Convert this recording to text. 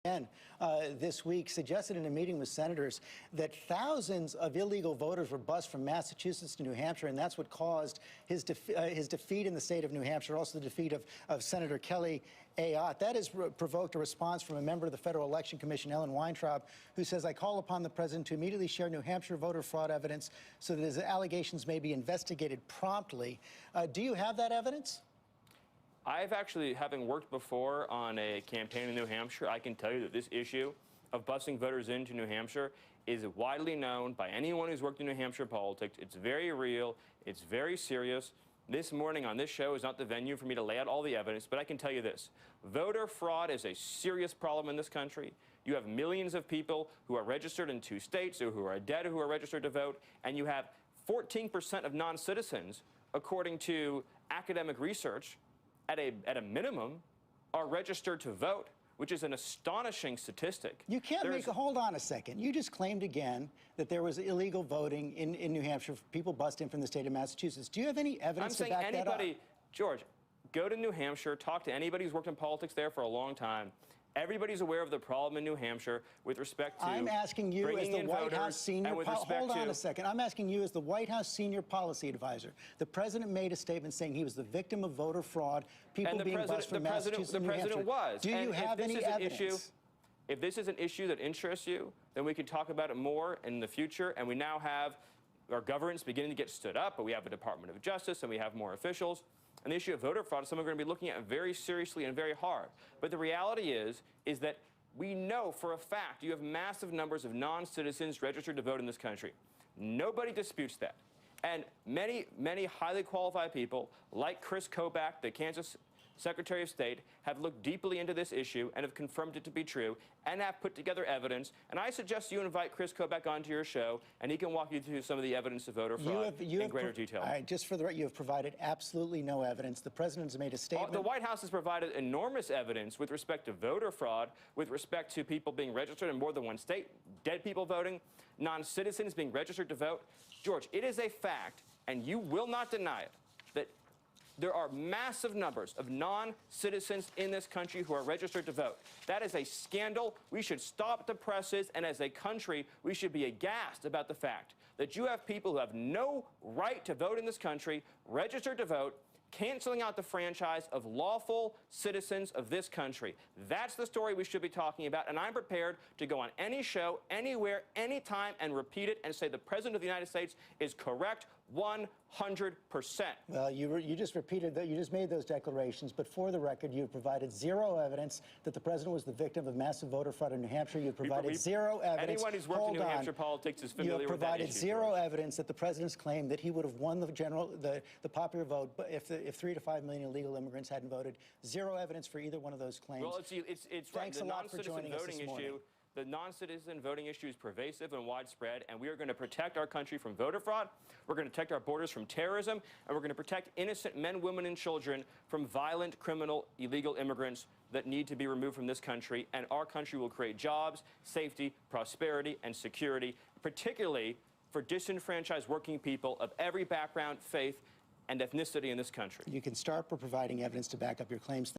Again, this week suggested in a meeting with senators that thousands of illegal voters were bused from Massachusetts to New Hampshire, and that's what caused his defeat in the state of New Hampshire, also the defeat of Senator Kelly Ayotte. That has provoked a response from a member of the Federal Election Commission, Ellen Weintraub, who says, "I call upon the president to immediately share New Hampshire voter fraud evidence so that his allegations may be investigated promptly." Do you have that evidence? I've actually, having worked before on a campaign in New Hampshire, I can tell you that this issue of busing voters into New Hampshire is widely known by anyone who's worked in New Hampshire politics. It's very real. It's very serious. This morning on this show is not the venue for me to lay out all the evidence, but I can tell you this. Voter fraud is a serious problem in this country. You have millions of people who are registered in 2 states or who are dead who are registered to vote, and you have 14% of non-citizens, according to academic research, at a minimum, are registered to vote, which is an astonishing statistic. You can't hold on a second. You just claimed again that there was illegal voting in New Hampshire, people bused in from the state of Massachusetts. Do you have any evidence to back that up? George, go to New Hampshire, talk to anybody who's worked in politics there for a long time. Everybody's aware of the problem in New Hampshire with respect to I'm asking you as the White House senior hold on a second. I'm asking you as the White House senior policy advisor. The president made a statement saying he was the victim of voter fraud, people being bused from Massachusetts and New Hampshire. The president was. Do you have any evidence? If this is an issue that interests you, then we can talk about it more in the future. And we now have our governance beginning to get stood up, but we have a Department of Justice and we have more officials. And the issue of voter fraud is something we're going to be looking at very seriously and very hard. But the reality is that we know for a fact you have massive numbers of non-citizens registered to vote in this country. Nobody disputes that. And many, many highly qualified people, like Chris Kobach, the Kansas Secretary of State, have looked deeply into this issue and have confirmed it to be true and have put together evidence. And I suggest you invite Chris Kobach onto your show, and he can walk you through some of the evidence of voter fraud in greater detail. All right, just for the record, you have provided absolutely no evidence. The president has made a statement. The White House has provided enormous evidence with respect to voter fraud, with respect to people being registered in more than one state, dead people voting, non-citizens being registered to vote. George, it is a fact, and you will not deny it, that there are massive numbers of non-citizens in this country who are registered to vote. That is a scandal. We should stop the presses, and as a country, we should be aghast about the fact that you have people who have no right to vote in this country, registered to vote, canceling out the franchise of lawful citizens of this country. That's the story we should be talking about, and I'm prepared to go on any show, anywhere, anytime, and repeat it and say the President of the United States is correct 100%. Well, you just repeated that. You just made those declarations, but for the record, you have provided zero evidence that the president was the victim of massive voter fraud in New Hampshire. You have provided zero evidence. Anyone who's worked in New Hampshire politics is familiar with that issue. You have provided zero evidence that the president's claim that he would have won the popular vote if 3 to 5 million illegal immigrants hadn't voted. Zero evidence for either one of those claims. Well, it's Thanks a lot for joining us this morning. The non-citizen voting issue is pervasive and widespread, and we are going to protect our country from voter fraud. We're going to protect our borders from terrorism, and we're going to protect innocent men, women, and children from violent, criminal, illegal immigrants that need to be removed from this country. And our country will create jobs, safety, prosperity, and security, particularly for disenfranchised working people of every background, faith, and ethnicity in this country. You can start by providing evidence to back up your claims.